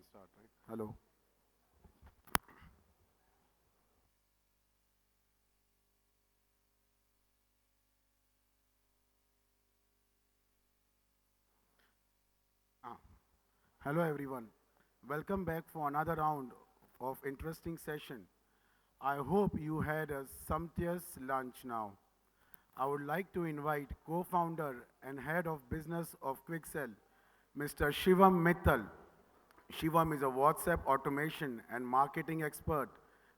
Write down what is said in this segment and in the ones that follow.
Start, right? Hello. Ah. Hello everyone. Welcome back for another round of interesting session. I hope you had a sumptuous lunch now. I would like to invite co-founder and head of business of Quicksell, Mr. Shivam Mittal. Shivam is a WhatsApp automation and marketing expert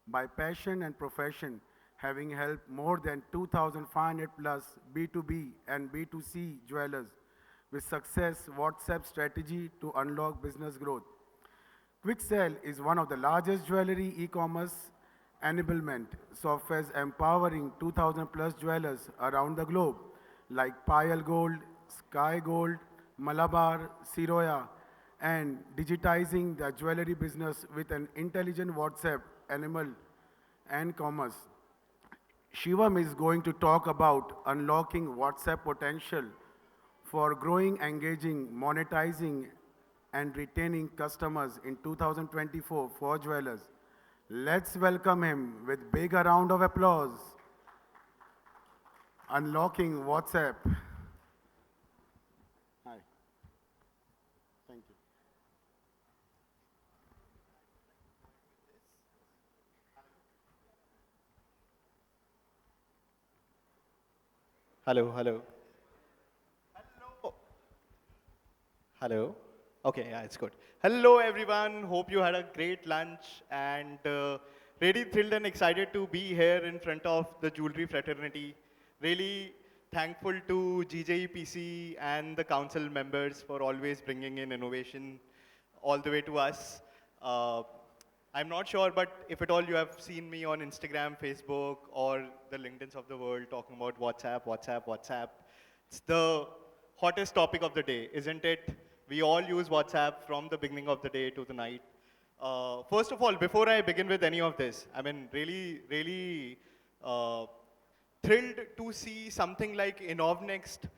by passion and profession, having helped more than 2,500 plus B2B and B2C jewelers with success WhatsApp strategy to unlock business growth. Quicksell is one of the largest jewelry e-commerce enablement softwares empowering 2,000 plus jewelers around the globe like Payal Gold, Sky Gold, Malabar, Siroya, and digitizing the jewelry business with an intelligent WhatsApp animal and commerce. Shivam is going to talk about unlocking WhatsApp potential for growing, engaging, monetizing, and retaining customers in 2024 for jewelers. Let's welcome him with big round of applause. Unlocking WhatsApp. Hi, thank you. Hello, hello. Hello. Hello. Okay, yeah, it's good. Hello, everyone. Hope you had a great lunch and really thrilled and excited to be here in front of the jewelry fraternity. Really thankful to GJEPC and the council members for always bringing in innovation all the way to us. Uh, I'm not sure, but if at all you have seen me on Instagram, Facebook, or the LinkedIn's of the world talking about WhatsApp. It's the hottest topic of the day, isn't it? We all use WhatsApp from the beginning of the day to the night. First of all, before I begin with any of this, I mean, really uh, thrilled to see something like InnovNext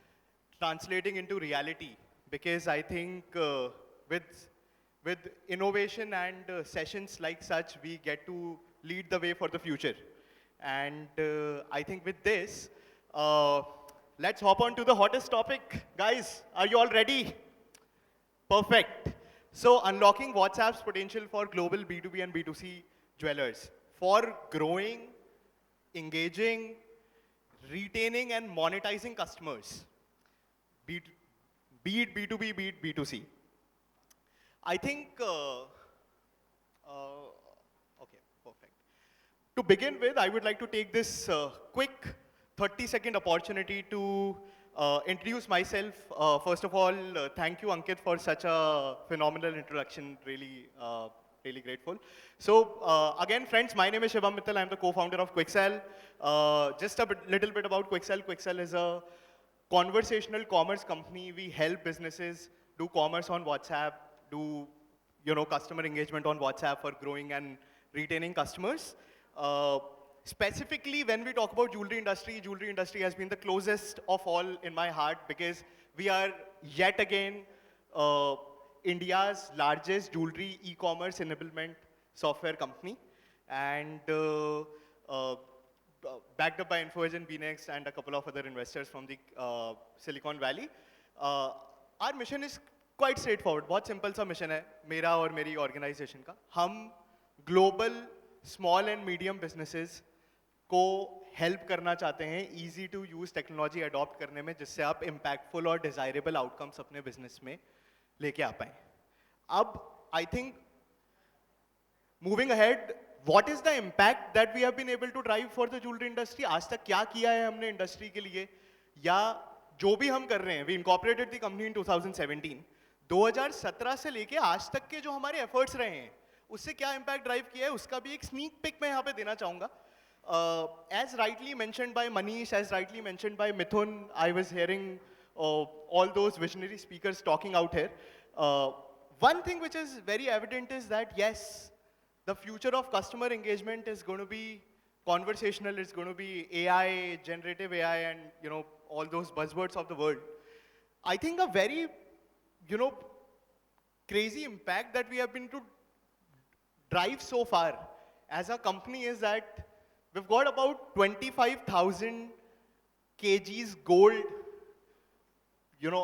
translating into reality because I think with with innovation and sessions like such, we get to lead the way for the future. And I think with this, uh, let's hop on to the hottest topic. Guys, are you all ready? Perfect. So unlocking WhatsApp's potential for global B2B and B2C jewelers for growing, engaging, retaining and monetizing customers, be it, be it B2B, be it B2C. I think, okay, perfect. To begin with, I would like to take this quick 30-second opportunity to introduce myself. First of all, thank you, Ankit, for such a phenomenal introduction. Really grateful. So, again, friends, my name is Shivam Mittal. I'm the co-founder of Quicksell. Just a little bit about Quicksell. Quicksell is a conversational commerce company. We help businesses do commerce on WhatsApp, do customer engagement on WhatsApp for growing and retaining customers. Uh, Specifically, when we talk about jewelry industry has been the closest of all in my heart because we are yet again uh, India's largest jewelry e-commerce enablement software company, and backed up by InfoAge BNext and a couple of other investors from the Silicon Valley. Uh, our mission is quite straightforward. बहुत simple सा mission है मेरा और मेरी organization का. हम global small and medium businesses को help करना चाहते हैं easy to use technology adopt करने में जिससे आप इम्पैक्टफुल और डिजायरेबल आउटकम्स अपने बिजनेस में लेके आ पाए. अब I think moving ahead, what is the impact that we have been able to drive for the jewellery industry. आज तक क्या किया है हमने इंडस्ट्री के लिए, या जो भी हम कर रहे हैं. We incorporated the company in 2017. 2017 से लेके आज तक के जो हमारे एफर्ट्स रहे हैं उससे क्या इम्पैक्ट ड्राइव किया है उसका भी एक स्नीक पिक मैं यहाँ पे देना चाहूँगा. As rightly mentioned by Manish, as rightly mentioned by Mithun, I was hearing all those visionary speakers talking out here. Uh, One thing which is very evident is that yes, the future of customer engagement is going to be conversational. It's going to be AI, generative AI, and all those buzzwords of the world. I think a very, you know, crazy impact that we have been to drive so far as a company is that we've got about 25,000 kgs gold,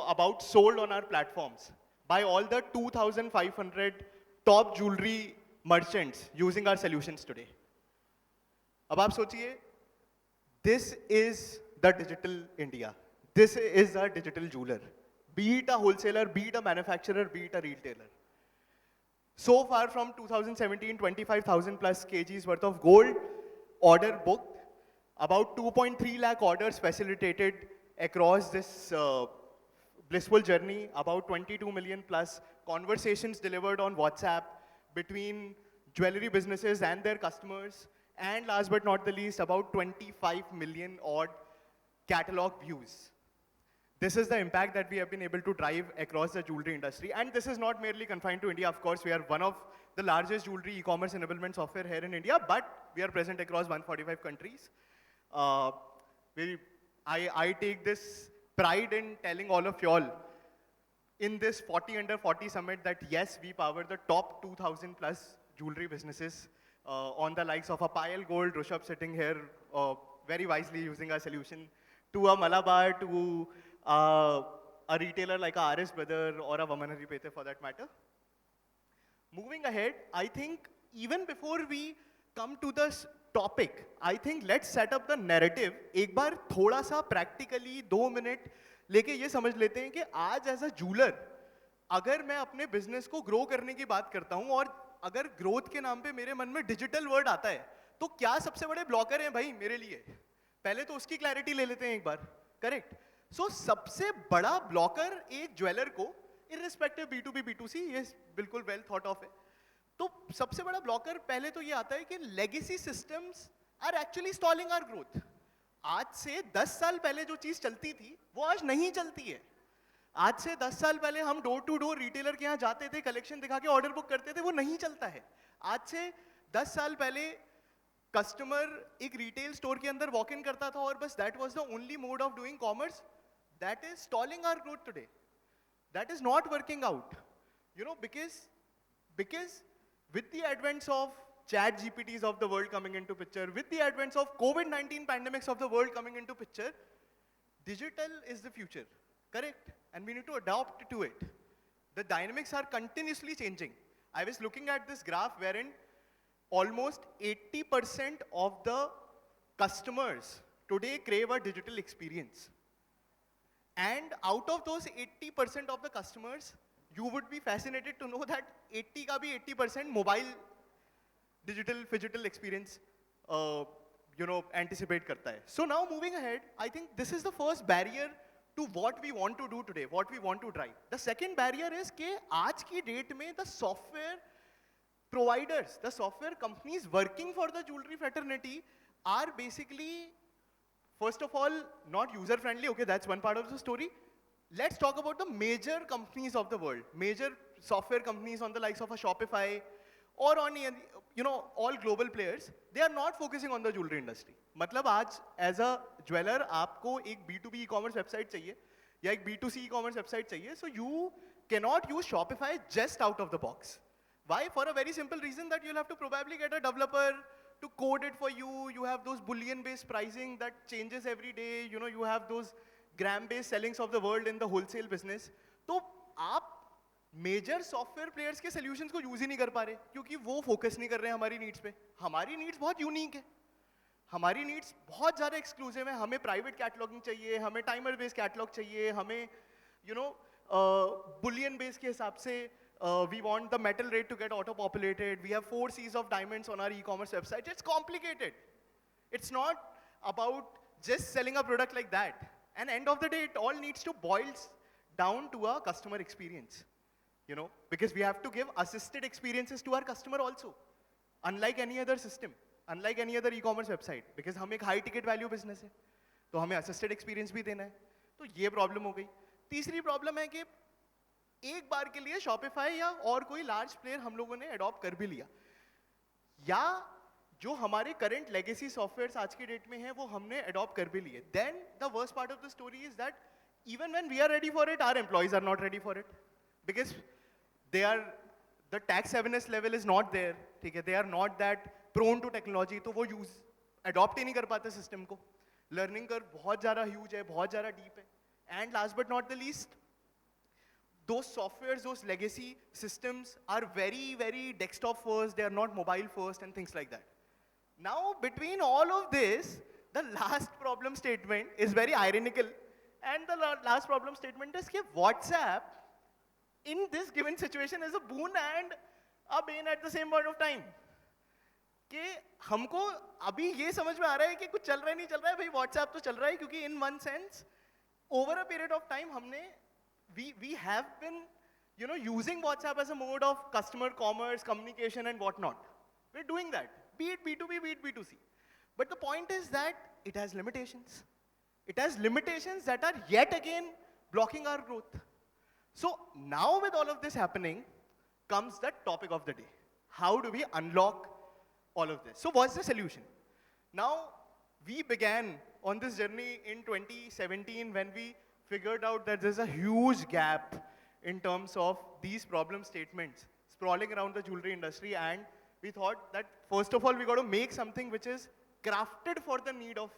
about sold on our platforms by all the 2,500 top jewelry merchants using our solutions today. अब आप सोचिए, this is the digital India. This is a digital jeweler. Be it a wholesaler, be it a manufacturer, be it a retailer. So far from 2017, 25,000 plus kgs worth of gold order booked, about 2.3 lakh orders facilitated across this blissful journey, about 22 million plus conversations delivered on WhatsApp between jewelry businesses and their customers, and last but not the least, about 25 million odd catalog views. This is the impact that we have been able to drive across the jewelry industry. And this is not merely confined to India. Of course, we are one of the largest jewelry e-commerce enablement software here in India, but we are present across 145 countries. Uh, I take this pride in telling all of y'all in this 40 under 40 summit that yes, we power the top 2,000 plus jewelry businesses on the likes of a Payal Gold, Rushabh sitting here very wisely using our solution, to a Malabar, to a retailer like a RS Brother or a Vamanari Pete for that matter. Moving ahead, I think even before we come to this topic, I think let's set up the narrative. एक बार थोड़ा सा practically 2 minute लेके ये समझ लेते हैं कि आज as a jeweler, अगर मैं अपने business को grow करने की बात करता हूँ और अगर growth के नाम पे मेरे मन में digital word आता है, तो क्या सबसे बड़े blocker हैं भाई मेरे लिए? पहले तो उसकी clarity ले लेते हैं एक बार, correct? So सबसे बड़ा blocker एक jeweler को irrespective B2B, B2C, ये बिल्कुल well thought of है. तो सबसे बड़ा ब्लॉकर पहले तो ये आता है कि legacy systems are actually stalling our growth. आज से 10 साल पहले जो चीज चलती थी वो आज नहीं चलती है. आज से 10 साल पहले हम डोर टू डोर रिटेलर के यहाँ जाते थे, कलेक्शन दिखा के ऑर्डर बुक करते थे, वो नहीं चलता है. आज से 10 साल पहले कस्टमर एक रिटेल स्टोर के अंदर वॉक इन करता था और बस that was the only mode of doing commerce. That is stalling our growth today. That is not working out, because with the advent of chat GPTs of the world coming into picture, with the advent of COVID-19 pandemics of the world coming into picture, digital is the future, correct? And we need to adapt to it. The dynamics are continuously changing. I was looking at this graph wherein almost 80% of the customers today crave a digital experience. And out of those 80% of the customers, you would be fascinated to know that 80 का भी 80% mobile digital phygital experience anticipate करता है. So now moving ahead, I think this is the first barrier to what we want to do today, what we want to drive. The second barrier is कि आज की date में the software providers, the software companies working for the jewelry fraternity are basically, first of all, not user friendly. Okay, that's one part of the story. Let's talk about the major companies of the world, major software companies on the likes of a Shopify or on all global players. They are not focusing on the jewelry industry. मतलब आज as a jeweler आपको एक B2B e-commerce website चाहिए या एक B2C e-commerce website चाहिए, so you cannot use Shopify just out of the box. Why? For a very simple reason that you'll have to probably get a developer to code it for you. You have those Boolean-based pricing that changes every day. You have those gram-based sellings of the world in the wholesale business. तो आप major software players के solutions को use ही नहीं कर पा रहे क्योंकि वो focus नहीं कर रहे हैं हमारी needs पे. हमारी needs बहुत unique है. हमारी needs बहुत ज़्यादा exclusive है. हमें private cataloging चाहिए, हमें timer-based catalog चाहिए, हमें Boolean-based के हिसाब से we want the metal rate to get auto-populated. We have 4 C's of diamonds on our e-commerce website. It's complicated. It's not about just selling a product like that. And end of the day, it all needs to boil down to a customer experience. Because we have to give assisted experiences to our customer also. Unlike any other system, unlike any other e-commerce website. Because हम एक high ticket value business है. तो हमें assisted experience भी देना है. तो ये problem हो गई. तीसरी problem है कि एक बार के लिए Shopify या और कोई लार्ज प्लेयर हम लोगों ने अडॉप्ट कर भी लिया, या जो हमारे करंट लेगेसी सॉफ्टवेयर्स आज की डेट में हैं वो हमने अडॉप्ट कर भी लिए. Then the worst part of the story is that even when we are ready for it, our employees are not ready for it, because they are, the tax savviness level is not there, ठीक है, they are not that prone to technology, तो वो use adopt ही नहीं कर पाते system को. Learning curve बहुत ज़्यादा huge है, बहुत ज़्यादा deep है. And last but not the least, those softwares, those legacy systems are very, very desktop first, they are not mobile first and things like that. Now, between all of this, the last problem statement is very ironical. And the last problem statement is that WhatsApp, in this given situation, is a boon and a bane at the same point of time. कि हमको अभी ये समझ में आ रहा है कि कुछ चल रहा है नहीं चल रहा है भाई WhatsApp तो चल रहा है क्योंकि in one sense over a period of time हमने we have been using WhatsApp as a mode of customer commerce communication and whatnot. We're doing that, be it B2B, be it B2C. But the point is that it has limitations. It has limitations that are yet again blocking our growth. So now with all of this happening comes the topic of the day. How do we unlock all of this? So what's the solution? Now, we began on this journey in 2017 when we figured out that there's a huge gap in terms of these problem statements sprawling around the jewelry industry, and we thought that first of all we got to make something which is crafted for the need of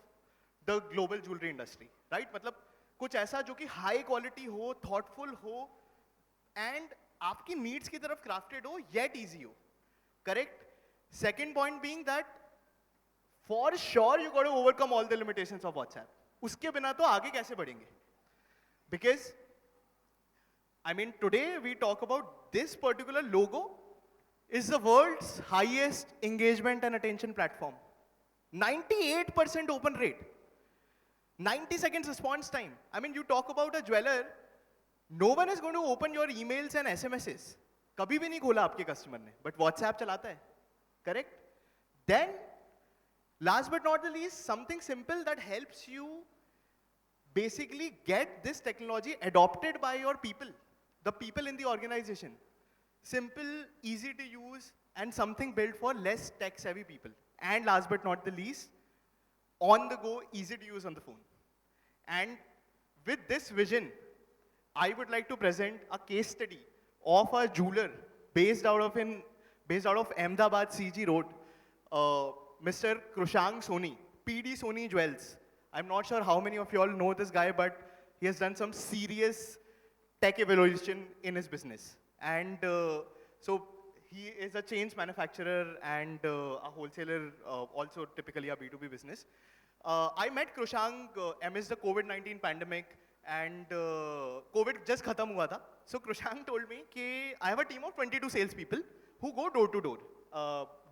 the global jewelry industry, right? मतलब कुछ ऐसा जो कि high quality हो, thoughtful हो, and आपकी needs की तरफ crafted हो, yet easy हो, correct? Second point being that for sure you got to overcome all the limitations of WhatsApp. उसके बिना तो आगे कैसे बढ़ेंगे? Because I mean today we talk about this particular logo is the world's highest engagement and attention platform. 98% open rate. 90 seconds response time. I mean, you talk about a jeweler, no one is going to open your emails and SMSs. कभी भी नहीं खोला आपके customer ने, but WhatsApp चलाता है, correct? Then, last but not the least, something simple that helps you basically get this technology adopted by your people, the people in the organization. Simple, easy to use, and something built for less tech-savvy people. And last but not the least, on the go, easy to use on the phone. And with this vision, I would like to present a case study of a jeweler based out of Ahmedabad CG Road, Mr. Krushank Soni, PD Soni Jewels. I'm not sure how many of you all know this guy, but he has done some serious tech evolution in his business. And so he is a chains manufacturer and a wholesaler, also typically a B2B business. I met Krushank amidst the COVID-19 pandemic, and COVID just khatam hua tha. So Krushank told me that I have a team of 22 salespeople who go door to door,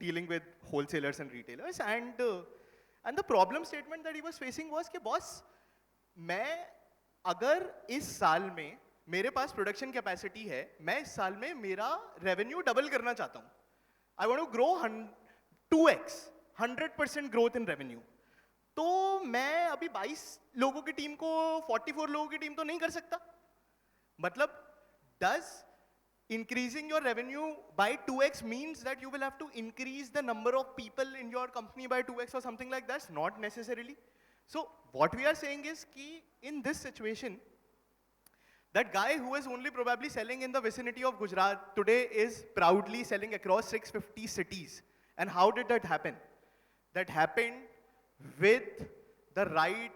dealing with wholesalers and retailers. And the problem statement that he was facing was कि boss, मैं अगर इस साल में मेरे पास production capacity है, मैं इस साल में मेरा रेवेन्यू डबल करना चाहता हूँ. I want to grow 2x, 100% growth in revenue. तो मैं अभी 22 लोगों की टीम को 44 लोगों की टीम तो नहीं कर सकता. मतलब does increasing your revenue by 2x means that you will have to increase the number of people in your company by 2x or something like that? Not necessarily. So what we are saying is कि in this situation, that guy who is only probably selling in the vicinity of Gujarat today is proudly selling across 650 cities. And how did that happen? That happened with the right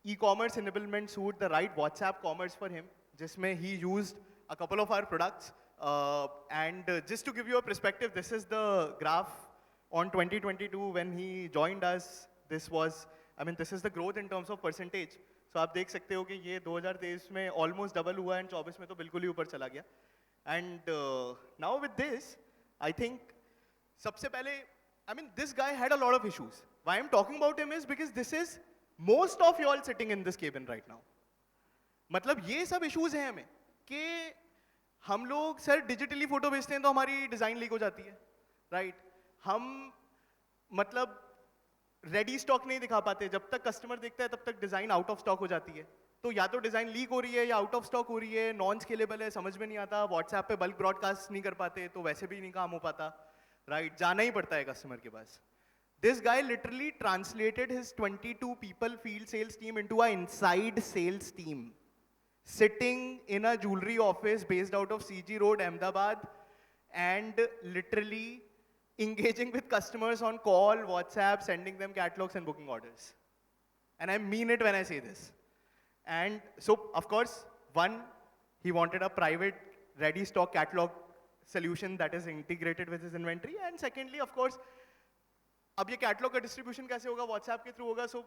e-commerce enablement suite, the right WhatsApp commerce for him, जिसमें he used a couple of our products. And just to give you a perspective, this is the graph on 2022 when he joined us. This is the growth in terms of percentage. So आप देख सकते हो कि ये 2023 में almost double हुआ and 24 में तो बिल्कुल ही ऊपर चला गया. And now with this, I think सबसे पहले, I mean, this guy had a lot of issues. Why I'm talking about him is because this is most of you all sitting in this cabin right now. मतलब ये सब issues हैं हमें कि हम लोग सर डिजिटली फोटो भेजते हैं तो हमारी डिज़ाइन लीक हो जाती है, राइट? हम मतलब रेडी स्टॉक नहीं दिखा पाते, जब तक कस्टमर देखता है तब तक डिज़ाइन आउट ऑफ स्टॉक हो जाती है. तो या तो डिज़ाइन लीक हो रही है या आउट ऑफ स्टॉक हो रही है, नॉन स्केलेबल है, समझ में नहीं आता, व्हाट्सएप पे बल्क ब्रॉडकास्ट नहीं कर पाते तो वैसे भी नहीं काम हो पाता, राइट? जाना ही पड़ता है कस्टमर के पास. This guy literally translated his 22 people field sales team into an inside sales team. sitting in a jewelry office based out of CG Road, Ahmedabad, and literally engaging with customers on call, WhatsApp, sending them catalogs and booking orders. And I mean it when I say this. And so, of course, one, he wanted a private ready stock catalog solution that is integrated with his inventory. And secondly, of course, अब ये catalogue का distribution कैसे होगा WhatsApp के through होगा so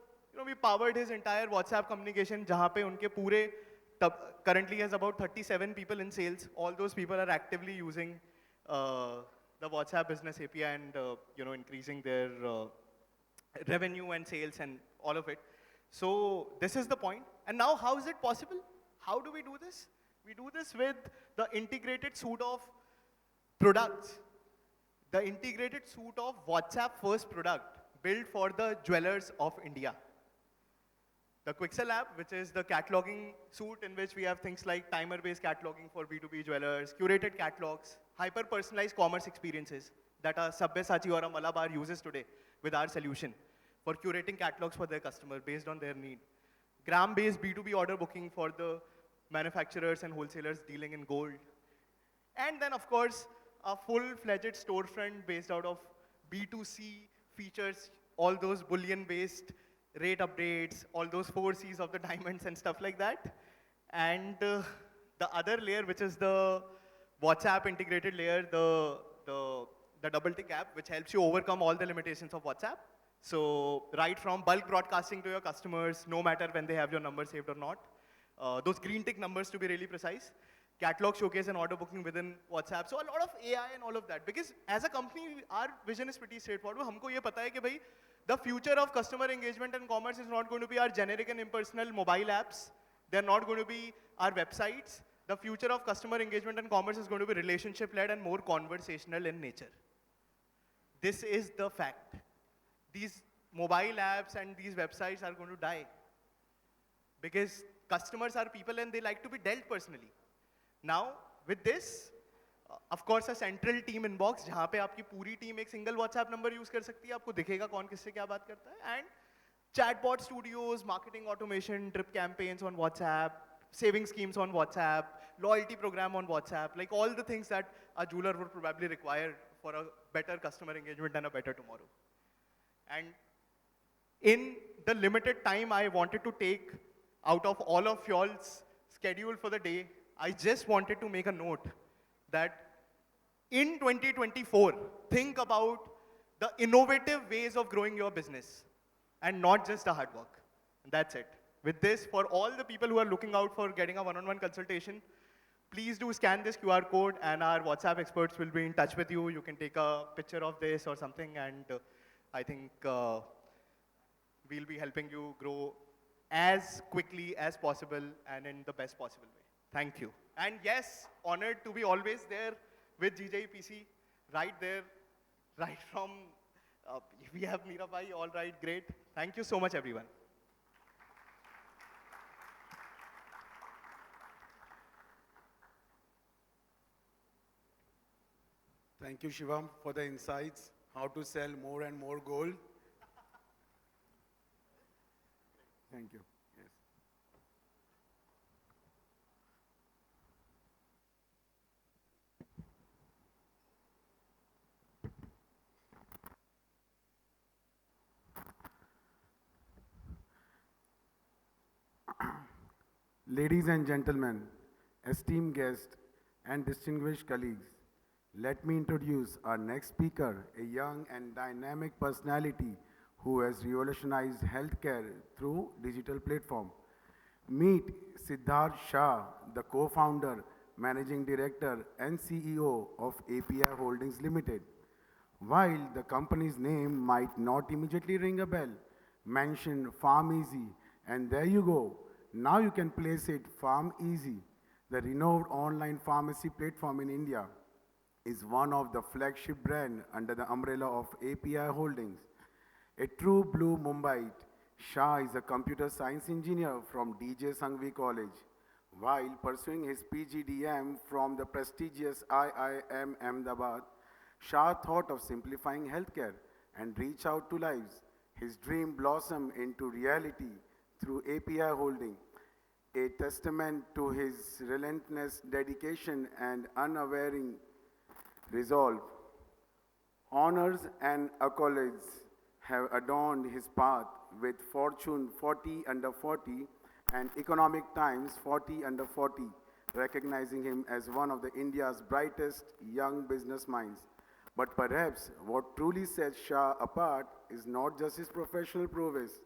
we powered his entire WhatsApp communication जहाँ पे उनके पूरे currently has about 37 people in sales. All those people are actively using the WhatsApp business API and increasing their revenue and sales and all of it. So this is the point. And now how is it possible? How do we do this? We do this with the integrated suite of products, the integrated suite of WhatsApp first product built for the jewelers of India. The Quixel app, which is the cataloging suite in which we have things like timer-based cataloging for B2B jewelers, curated catalogs, hyper-personalized commerce experiences that a Sabyasachi or a Malabar uses today with our solution for curating catalogs for their customer based on their need. Gram-based B2B order booking for the manufacturers and wholesalers dealing in gold. And then, of course, a full-fledged storefront based out of B2C features, all those bullion-based rate updates, all those 4 Cs of the diamonds and stuff like that. And the other layer, which is the WhatsApp integrated layer, the double tick app, which helps you overcome all the limitations of WhatsApp. So right from bulk broadcasting to your customers, no matter when they have your number saved or not. Those green tick numbers to be really precise. Catalog showcase and order booking within WhatsApp. So a lot of AI and all of that. Because as a company, our vision is pretty straightforward. हमको ये पता है कि भाई the future of customer engagement and commerce is not going to be our generic and impersonal mobile apps. They're not going to be our websites. The future of customer engagement and commerce is going to be relationship-led and more conversational in nature. This is the fact. These mobile apps and these websites are going to die. Because customers are people and they like to be dealt personally. Now, with this, of course, a central team inbox, जहाँ पे आपकी पूरी team एक single WhatsApp number use कर सकती है, आपको दिखेगा कौन किससे क्या बात करता है, and chatbot studios, marketing automation, drip campaigns on WhatsApp, saving schemes on WhatsApp, loyalty program on WhatsApp, like all the things that a jeweler would probably require for a better customer engagement and a better tomorrow. And in the limited time I wanted to take out of all of y'all's schedule for the day, I just wanted to make a note that in 2024, think about the innovative ways of growing your business and not just the hard work. And that's it. With this, for all the people who are looking out for getting a one-on-one consultation, please do scan this QR code and our WhatsApp experts will be in touch with you. You can take a picture of this or something and I think we'll be helping you grow as quickly as possible and in the best possible way. Thank you. And yes, honored to be always there with GJPC, right there, right from, we have Mirabai, all right, great. Thank you so much, everyone. Thank you, Shivam, for the insights, how to sell more and more gold. Thank you. Yes. Ladies and gentlemen, esteemed guests, and distinguished colleagues, let me introduce our next speaker, a young and dynamic personality who has revolutionized healthcare through digital platform. Meet Siddharth Shah, the co-founder, managing director, and CEO of API Holdings Limited. While the company's name might not immediately ring a bell, mention Farm Easy, and there you go. Now you can place it Farm Easy, the renowned online pharmacy platform in India, is one of the flagship brand under the umbrella of API Holdings. A true blue Mumbaite, Shah is a computer science engineer from DJ Sanghvi College. While pursuing his PGDM from the prestigious IIM Ahmedabad, Shah thought of simplifying healthcare and reach out to lives. His dream blossomed into reality through API Holding. a testament to his relentless dedication and unwavering resolve. Honors and accolades have adorned his path with Fortune 40 under 40 and Economic Times 40 under 40, recognizing him as one of the India's brightest young business minds. But perhaps what truly sets Shah apart is not just his professional prowess,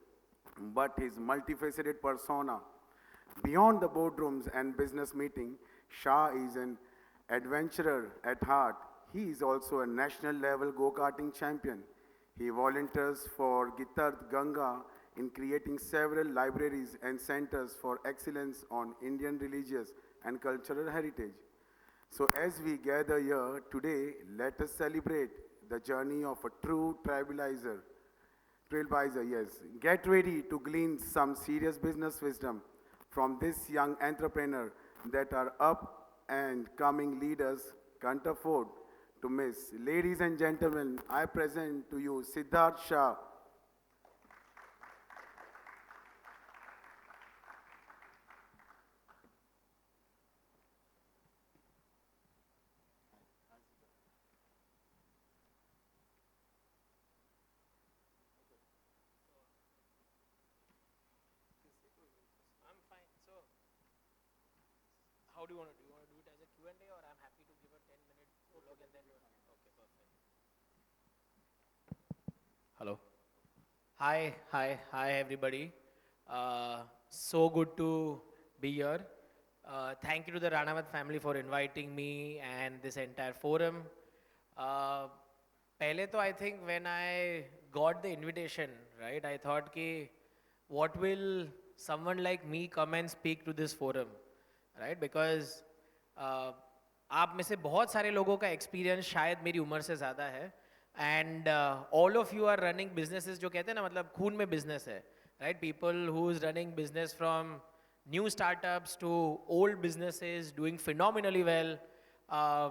but his multifaceted persona. Beyond the boardrooms and business meeting, Shah is an adventurer at heart. He is also a national level go-karting champion. He volunteers for Gitarth Ganga in creating several libraries and centers for excellence on Indian religious and cultural heritage. So as we gather here today, let us celebrate the journey of a true trailblazer, yes. Get ready to glean some serious business wisdom from this young entrepreneur that our up and coming leaders can't afford to miss. Ladies and gentlemen, I present to you Siddharth Shah. I'm fine. So, how do you want to do? You want to do it as a Q&A, or I'm happy to give a 10-minute prologue and then. Okay, perfect. Hello. Hi, everybody. So good to be here. Thank you to the Ranawat family for inviting me and this entire forum. Uh, पहले तो I think when I got the invitation, right, I thought कि what will someone like me come and speak to this forum, right? Because आप में से बहुत सारे लोगों का experience शायद मेरी उम्र से ज़्यादा है and all of you are running businesses जो कहते हैं ना मतलब खून में business है, right? People who's running business from new startups to old businesses doing phenomenally well, uh,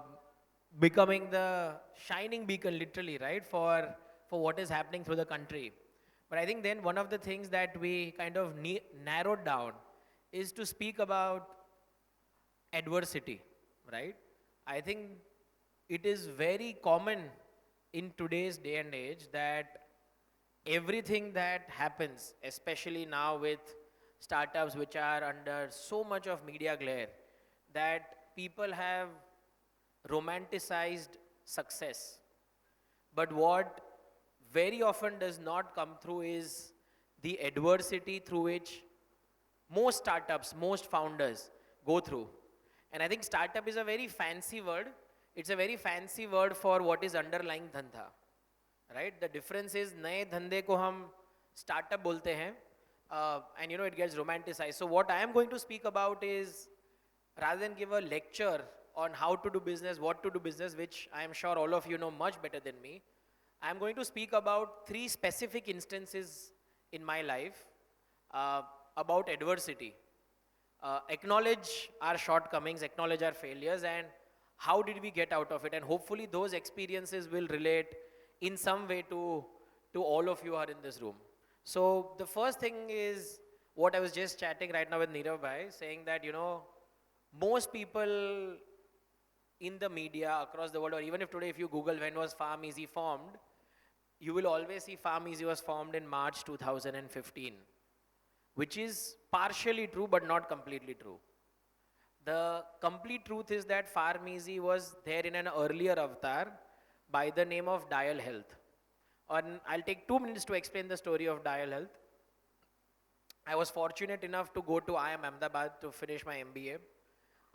becoming the shining beacon literally, right, for what is happening through the country. But I think then one of the things that we kind of narrowed down is to speak about adversity, right? I think it is very common in today's day and age that everything that happens, especially now with startups which are under so much of media glare, that people have romanticized success. But what very often does not come through is the adversity through which most startups, most founders go through. And I think startup is a very fancy word. It's a very fancy word for what is underlying धंधा, right? The difference is नए धंधे को हम startup बोलते हैं, and you know it gets romanticized. So what I am going to speak about is, rather than give a lecture on how to do business, what to do business, which I am sure all of you know much better than me, I am going to speak about 3 specific instances in my life uh, about adversity. Acknowledge our shortcomings, acknowledge our failures, and how did we get out of it. And hopefully those experiences will relate in some way to all of you who are in this room. So the first thing is what I was just chatting right now with Nirav Bhai, saying that, you know, most people in the media across the world, or even if today if you Google when was Farm Easy formed, you will always see Farm Easy was formed in March 2015, which is partially true but not completely true. The complete truth is that Farm Easy was there in an earlier avatar by the name of Dial Health. And I'll take 2 minutes to explain the story of Dial Health. I was fortunate enough to go to IIM Ahmedabad to finish my MBA.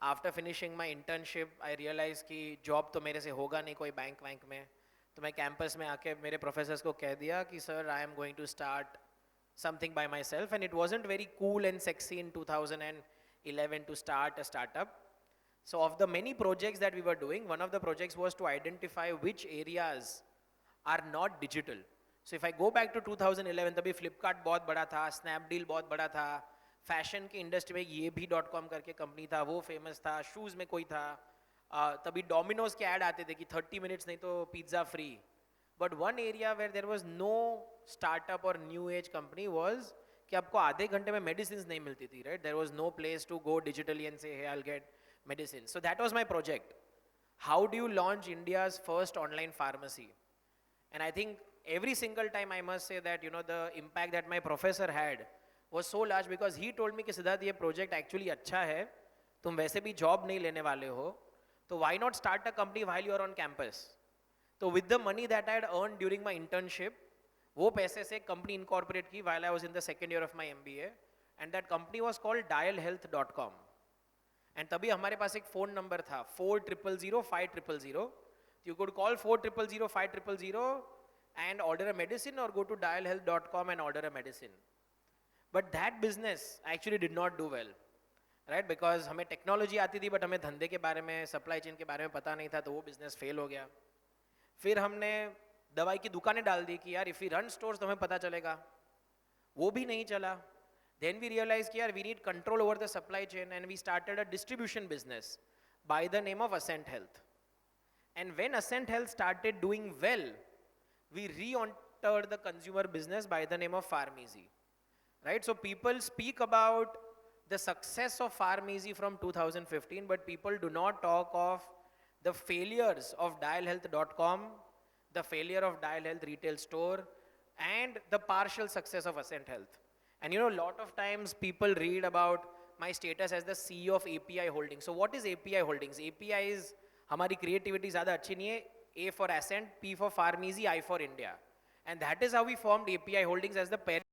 After finishing my internship, I realized कि job तो मेरे से होगा नहीं कोई bank वैंक में. तो मैं campus में आके मेरे professors को कह दिया कि sir, I am going to start something by myself, and it wasn't very cool and sexy in 2011 to start a startup. So of the many projects that we were doing, one of the projects was to identify which areas are not digital. So if I go back to 2011, तभी Flipkart बहुत बड़ा था, Snapdeal बहुत बड़ा था, fashion की industry में ये भी .com करके कंपनी था, वो फेमस था, शूज़ में कोई था, तभी डोमिनोज के ऐड आते थे कि 30 मिनट्स नहीं तो pizza free. But one area where there was no startup or new age company was कि आपको आधे घंटे में मेडिसिन नहीं मिलती थी, right? There was no place to go digitally and say, hey, I'll get medicine. So that was my project. How do you launch India's first online pharmacy? And I think every single time I must say that, the impact that my professor had was so large, because he told me कि सिद्धार्थ ये project actually अच्छा है, तुम वैसे भी job नहीं लेने वाले हो, तो why not start a company while you are on campus? तो with the money that I had earned during my internship, वो पैसे से कंपनी इनकॉर्पोरेट की while I was in the second year of my MBA, and that company was called dialhealth.com. And तभी हमारे पास एक phone number था 40005000. You could call 40005000 and order a medicine, or go to dialhealth.com and order a medicine. But that business actually did not do well, right? Because हमें technology आती थी, but हमें धंधे के बारे में, सप्लाई चेन के बारे में पता नहीं था, तो वो बिजनेस फेल हो गया. फिर हमने दवाई की दुकानें डाल दी कि यार इफ़ वी रन स्टोर्स तो हमें पता चलेगा, वो भी नहीं चला. Then we realized कि यार we need control over the supply chain, and we started a distribution business by the name of Ascent Health. And when Ascent Health started doing well, we re-entered the consumer business by the name of Pharmeasy, right? So people speak about the success of Pharmeasy from 2015, but people do not talk of the failures of dialhealth.com, the failure of Dial Health retail store, and the partial success of Ascent Health. And a lot of times people read about my status as the CEO of API Holdings. So what is API Holdings? API is हमारी creativity ज़्यादा अच्छी नहीं है. A for Ascent, P for Pharmeasy, I for India. And that is how we formed API Holdings as the parent